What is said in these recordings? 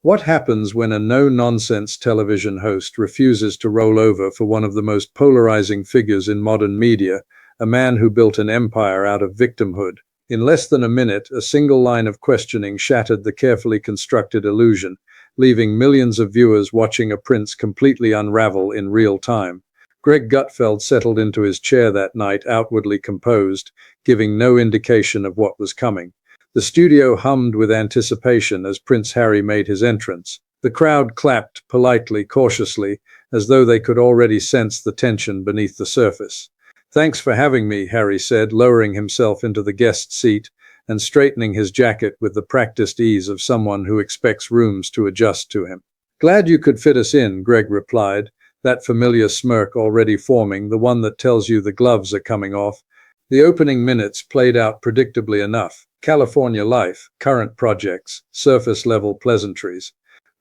What happens when a no-nonsense television host refuses to roll over for one of the most polarizing figures in modern media, a man who built an empire out of victimhood? In less than a minute, a single line of questioning shattered the carefully constructed illusion, leaving millions of viewers watching a prince completely unravel in real time. Greg Gutfeld settled into his chair that night, outwardly composed, giving no indication of what was coming. The studio hummed with anticipation as Prince Harry made his entrance. The crowd clapped politely, cautiously, as though they could already sense the tension beneath the surface. "Thanks for having me," Harry said, lowering himself into the guest seat and straightening his jacket with the practiced ease of someone who expects rooms to adjust to him. "Glad you could fit us in," Greg replied, that familiar smirk already forming, the one that tells you the gloves are coming off. The opening minutes played out predictably enough. California life, current projects, surface-level pleasantries.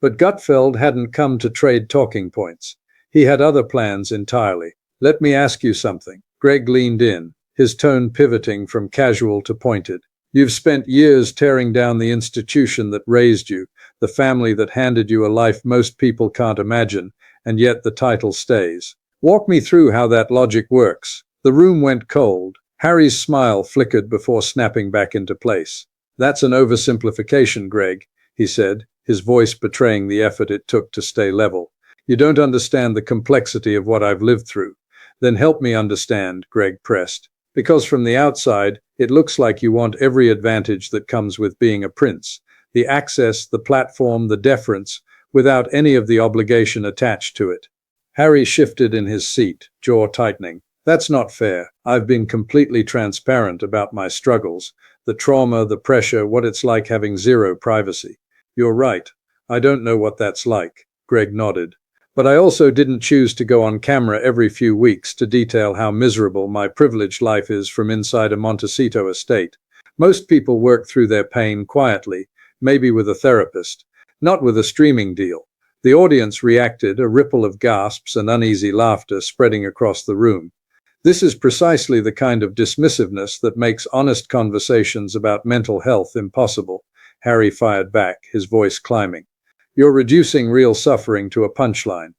But Gutfeld hadn't come to trade talking points. He had other plans entirely. "Let me ask you something." Greg leaned in, his tone pivoting from casual to pointed. "You've spent years tearing down the institution that raised you, the family that handed you a life most people can't imagine, and yet the title stays. Walk me through how that logic works." The room went cold. Harry's smile flickered before snapping back into place. "That's an oversimplification, Greg," he said, his voice betraying the effort it took to stay level. "You don't understand the complexity of what I've lived through." "Then help me understand," Greg pressed. "Because from the outside, it looks like you want every advantage that comes with being a prince. The access, the platform, the deference, without any of the obligation attached to it." Harry shifted in his seat, jaw tightening. "That's not fair. I've been completely transparent about my struggles, the trauma, the pressure, what it's like having zero privacy." "You're right. I don't know what that's like," Greg nodded. "But I also didn't choose to go on camera every few weeks to detail how miserable my privileged life is from inside a Montecito estate. Most people work through their pain quietly, maybe with a therapist, not with a streaming deal." The audience reacted, a ripple of gasps and uneasy laughter spreading across the room. "This is precisely the kind of dismissiveness that makes honest conversations about mental health impossible," Harry fired back, his voice climbing. "You're reducing real suffering to a punchline."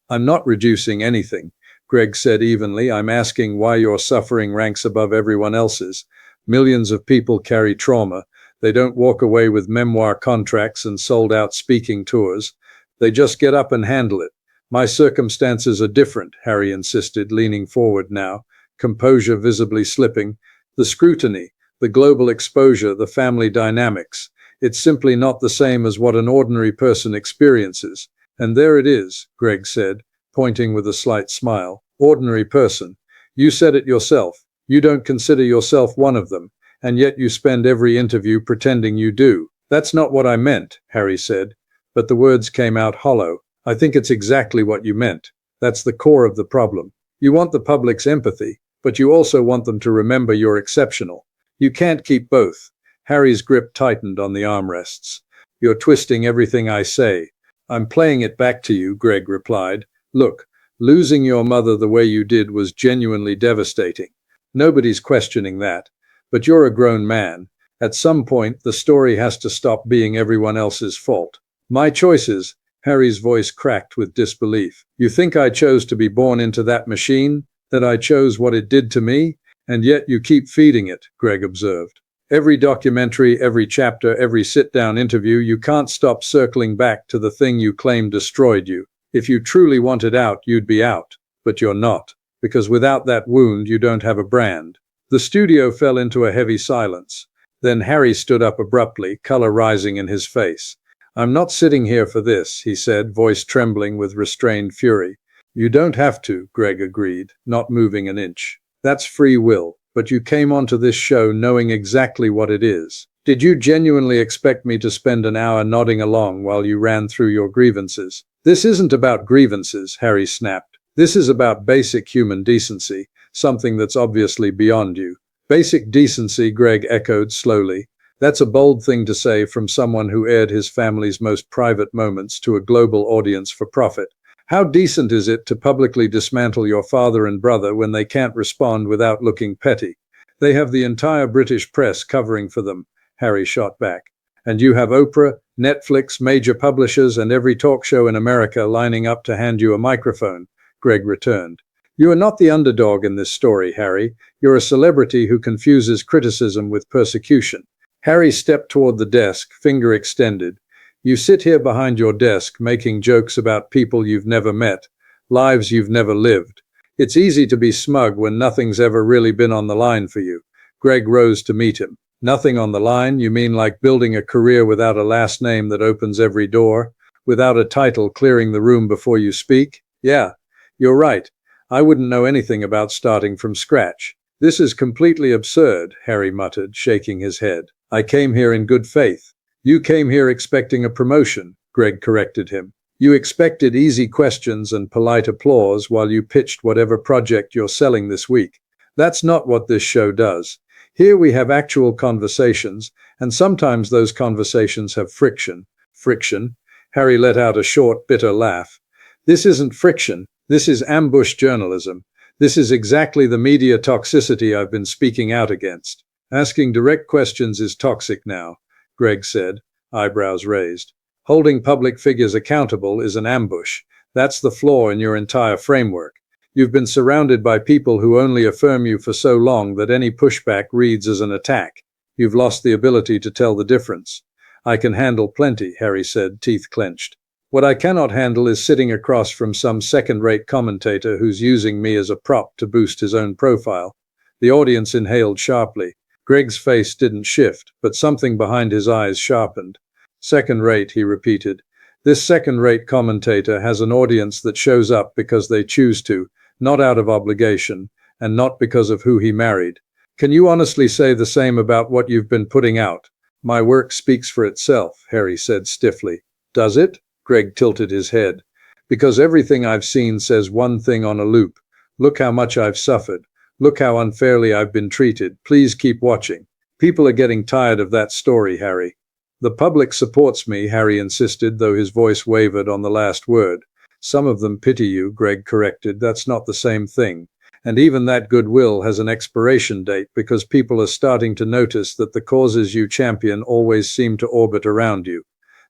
"I'm not reducing anything," Greg said evenly. "I'm asking why your suffering ranks above everyone else's. Millions of people carry trauma. They don't walk away with memoir contracts and sold-out speaking tours. They just get up and handle it. My circumstances are different," Harry insisted, leaning forward now, composure visibly slipping. "The scrutiny, the global exposure, the family dynamics. It's simply not the same as what an ordinary person experiences." "And there it is," Greg said, pointing with a slight smile. "Ordinary person. You said it yourself. You don't consider yourself one of them, and yet you spend every interview pretending you do." "That's not what I meant," Harry said, but the words came out hollow. "I think it's exactly what you meant. That's the core of the problem. You want the public's empathy, but you also want them to remember you're exceptional. You can't keep both." Harry's grip tightened on the armrests. "You're twisting everything I say." "I'm playing it back to you," Greg replied. "Look, losing your mother the way you did was genuinely devastating. Nobody's questioning that. But you're a grown man. At some point, the story has to stop being everyone else's fault." "My choices," Harry's voice cracked with disbelief. "You think I chose to be born into that machine? That I chose what it did to me? And yet you keep feeding it," Greg observed. "Every documentary, every chapter, every sit-down interview, you can't stop circling back to the thing you claim destroyed you. If you truly wanted out, you'd be out. But you're not. Because without that wound, you don't have a brand." The studio fell into a heavy silence. Then Harry stood up abruptly, color rising in his face. "I'm not sitting here for this," he said, voice trembling with restrained fury. "You don't have to," Greg agreed, not moving an inch. "That's free will. But you came onto this show knowing exactly what it is. Did you genuinely expect me to spend an hour nodding along while you ran through your grievances?" "This isn't about grievances," Harry snapped. "This is about basic human decency, something that's obviously beyond you." "Basic decency," Greg echoed slowly. "That's a bold thing to say from someone who aired his family's most private moments to a global audience for profit. How decent is it to publicly dismantle your father and brother when they can't respond without looking petty?" "They have the entire British press covering for them," Harry shot back. "And you have Oprah, Netflix, major publishers, and every talk show in America lining up to hand you a microphone, Greg returned. You are not the underdog in this story, Harry. You're a celebrity who confuses criticism with persecution. Harry stepped toward the desk, finger extended. You sit here behind your desk making jokes about people you've never met, lives you've never lived. It's easy to be smug when nothing's ever really been on the line for you. Greg rose to meet him. Nothing on the line? You mean like building a career without a last name that opens every door? Without a title clearing the room before you speak? Yeah, you're right. I wouldn't know anything about starting from scratch. This is completely absurd, Harry muttered, shaking his head. I came here in good faith. You came here expecting a promotion, Greg corrected him. You expected easy questions and polite applause while you pitched whatever project you're selling this week. That's not what this show does. Here we have actual conversations, and sometimes those conversations have friction. Friction? Harry let out a short, bitter laugh. This isn't friction. This is ambush journalism. This is exactly the media toxicity I've been speaking out against. Asking direct questions is toxic now, Greg said, eyebrows raised. Holding public figures accountable is an ambush. That's the flaw in your entire framework. You've been surrounded by people who only affirm you for so long that any pushback reads as an attack. You've lost the ability to tell the difference. I can handle plenty, Harry said, teeth clenched. What I cannot handle is sitting across from some second-rate commentator who's using me as a prop to boost his own profile. The audience inhaled sharply. Greg's face didn't shift, but something behind his eyes sharpened. Second-rate, he repeated. This second-rate commentator has an audience that shows up because they choose to, not out of obligation, and not because of who he married. Can you honestly say the same about what you've been putting out? My work speaks for itself, Harry said stiffly. Does it? Greg tilted his head. Because everything I've seen says one thing on a loop. Look how much I've suffered. Look how unfairly I've been treated. Please keep watching. People are getting tired of that story, Harry. The public supports me, Harry insisted, though his voice wavered on the last word. Some of them pity you, Greg corrected. That's not the same thing. And even that goodwill has an expiration date because people are starting to notice that the causes you champion always seem to orbit around you.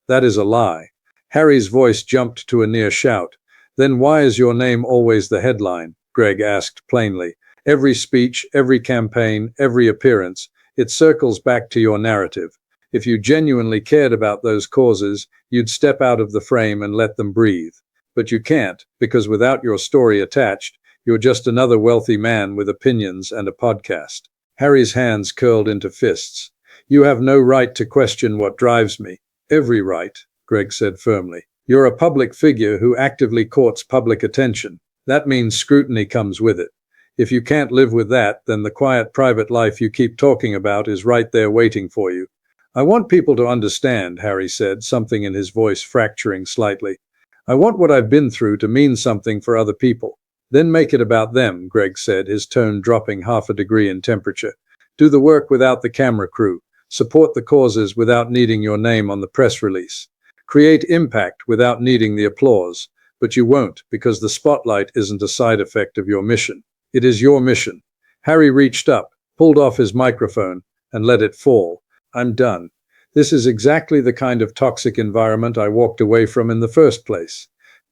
That is a lie. Harry's voice jumped to a near shout. Then why is your name always the headline? Greg asked plainly. Every speech, every campaign, every appearance, it circles back to your narrative. If you genuinely cared about those causes, you'd step out of the frame and let them breathe. But you can't, because without your story attached, you're just another wealthy man with opinions and a podcast. Harry's hands curled into fists. You have no right to question what drives me. Every right, Greg said firmly. You're a public figure who actively courts public attention. That means scrutiny comes with it. If you can't live with that, then the quiet private life you keep talking about is right there waiting for you. I want people to understand, Harry said, something in his voice fracturing slightly. I want what I've been through to mean something for other people. Then make it about them, Greg said, his tone dropping half a degree in temperature. Do the work without the camera crew. Support the causes without needing your name on the press release. Create impact without needing the applause. But you won't, because the spotlight isn't a side effect of your mission. It is your mission. Harry reached up, pulled off his microphone, and let it fall. I'm done. This is exactly the kind of toxic environment I walked away from in the first place.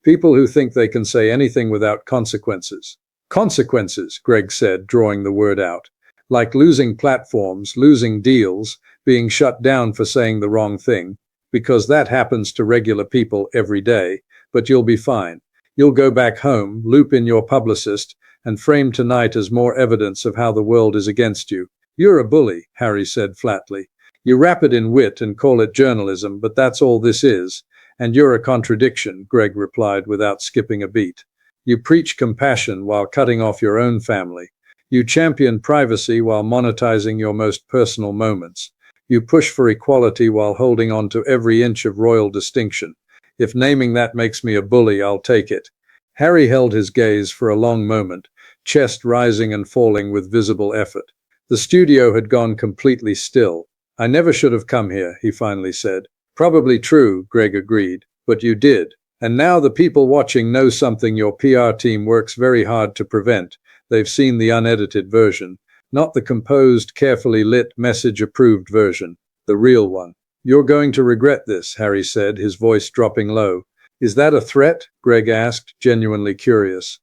People who think they can say anything without consequences. Consequences, Greg said, drawing the word out. Like losing platforms, losing deals, being shut down for saying the wrong thing. Because that happens to regular people every day. But you'll be fine. You'll go back home, loop in your publicist, and frame tonight as more evidence of how the world is against you. You're a bully, Harry said flatly. You wrap it in wit and call it journalism, but that's all this is. And you're a contradiction, Greg replied without skipping a beat. You preach compassion while cutting off your own family. You champion privacy while monetizing your most personal moments. You push for equality while holding on to every inch of royal distinction. If naming that makes me a bully, I'll take it. Harry held his gaze for a long moment, chest rising and falling with visible effort. The studio had gone completely still. I never should have come here, he finally said. Probably true, Greg agreed, but you did. And now the people watching know something your PR team works very hard to prevent. They've seen the unedited version, not the composed, carefully lit, message-approved version, the real one. "You're going to regret this," Harry said, his voice dropping low. "Is that a threat?" Greg asked, genuinely curious.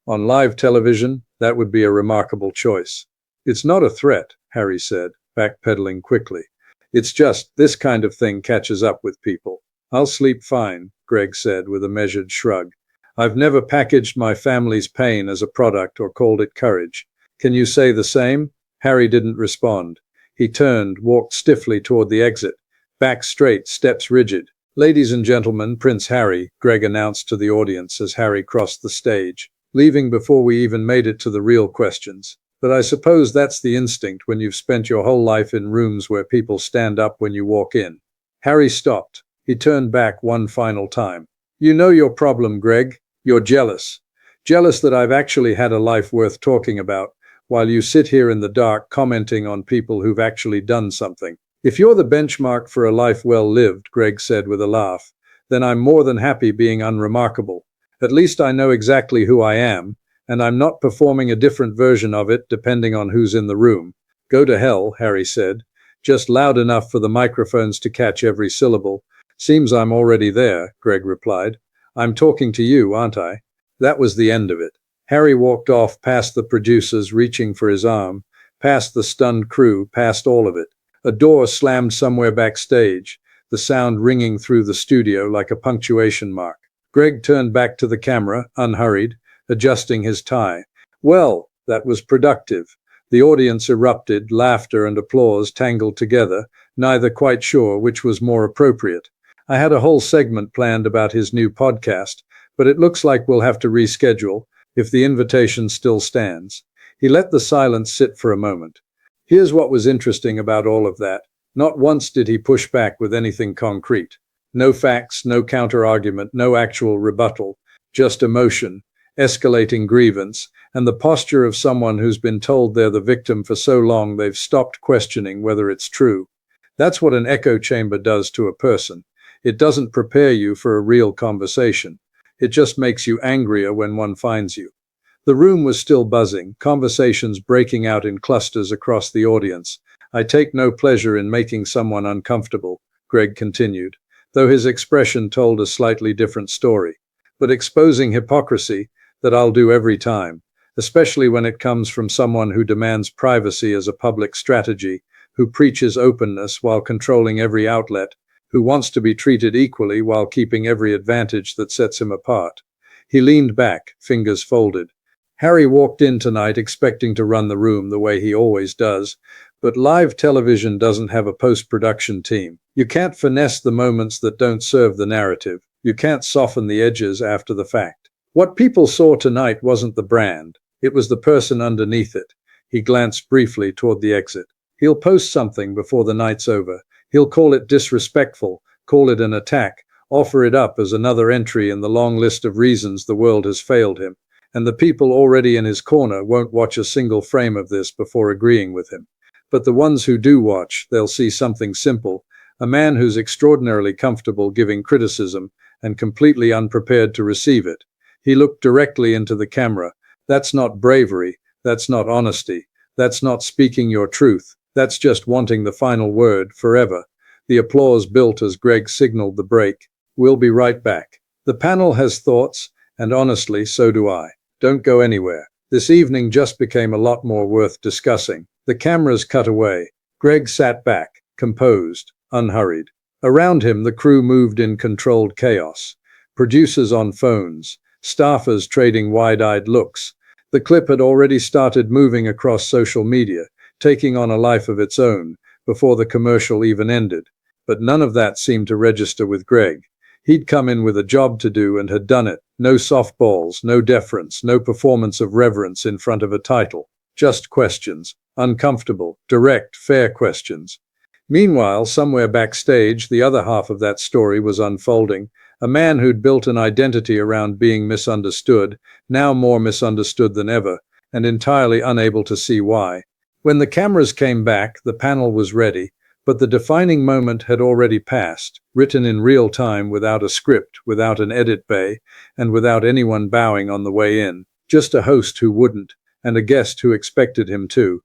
"On live television, that would be a remarkable choice." "It's not a threat," Harry said, backpedaling quickly. "It's just, this kind of thing catches up with people." "I'll sleep fine," Greg said with a measured shrug. "I've never packaged my family's pain as a product or called it courage. Can you say the same?" Harry didn't respond. He turned, walked stiffly toward the exit. Back straight, steps rigid. "Ladies and gentlemen, Prince Harry," Greg announced to the audience as Harry crossed the stage, leaving before we even made it to the real questions. "But I suppose that's the instinct when you've spent your whole life in rooms where people stand up when you walk in." Harry stopped. He turned back one final time. "You know your problem, Greg. You're jealous. Jealous that I've actually had a life worth talking about, while you sit here in the dark commenting on people who've actually done something. If you're the benchmark for a life well lived," Greg said with a laugh, "then I'm more than happy being unremarkable. At least I know exactly who I am, and I'm not performing a different version of it depending on who's in the room." "Go to hell," Harry said, just loud enough for the microphones to catch every syllable. "Seems I'm already there," Greg replied. "I'm talking to you, aren't I?" That was the end of it. Harry walked off past the producers reaching for his arm, past the stunned crew, past all of it. A door slammed somewhere backstage, the sound ringing through the studio like a punctuation mark. Greg turned back to the camera, unhurried, adjusting his tie. "Well, that was productive." The audience erupted, laughter and applause tangled together, neither quite sure which was more appropriate. "I had a whole segment planned about his new podcast, but it looks like we'll have to reschedule, if the invitation still stands." He let the silence sit for a moment. Here's what was interesting about all of that. Not once did he push back with anything concrete. No facts, no counter-argument, no actual rebuttal, just emotion, escalating grievance, and the posture of someone who's been told they're the victim for so long they've stopped questioning whether it's true. That's what an echo chamber does to a person. It doesn't prepare you for a real conversation. It just makes you angrier when one finds you. The room was still buzzing, conversations breaking out in clusters across the audience. "I take no pleasure in making someone uncomfortable," Greg continued, though his expression told a slightly different story. "But exposing hypocrisy, that I'll do every time, especially when it comes from someone who demands privacy as a public strategy, who preaches openness while controlling every outlet, who wants to be treated equally while keeping every advantage that sets him apart." He leaned back, fingers folded. Harry walked in tonight expecting to run the room the way he always does, but live television doesn't have a post-production team. You can't finesse the moments that don't serve the narrative. You can't soften the edges after the fact. What people saw tonight wasn't the brand. It was the person underneath it. He glanced briefly toward the exit. He'll post something before the night's over. He'll call it disrespectful, call it an attack, offer it up as another entry in the long list of reasons the world has failed him. And the people already in his corner won't watch a single frame of this before agreeing with him. But the ones who do watch, they'll see something simple, a man who's extraordinarily comfortable giving criticism and completely unprepared to receive it. He looked directly into the camera. That's not bravery, that's not honesty, that's not speaking your truth, that's just wanting the final word forever. The applause built as Greg signaled the break. "We'll be right back. The panel has thoughts, and honestly, so do I. Don't go anywhere. This evening just became a lot more worth discussing." The cameras cut away. Greg sat back, composed, unhurried. Around him, the crew moved in controlled chaos. Producers on phones, staffers trading wide-eyed looks. The clip had already started moving across social media, taking on a life of its own, before the commercial even ended. But none of that seemed to register with Greg. He'd come in with a job to do and had done it. No softballs, no deference, no performance of reverence in front of a title. Just questions. Uncomfortable, direct, fair questions. Meanwhile, somewhere backstage, the other half of that story was unfolding. A man who'd built an identity around being misunderstood, now more misunderstood than ever, and entirely unable to see why. When the cameras came back, the panel was ready, but the defining moment had already passed, written in real time without a script, without an edit bay, and without anyone bowing on the way in. Just a host who wouldn't, and a guest who expected him to.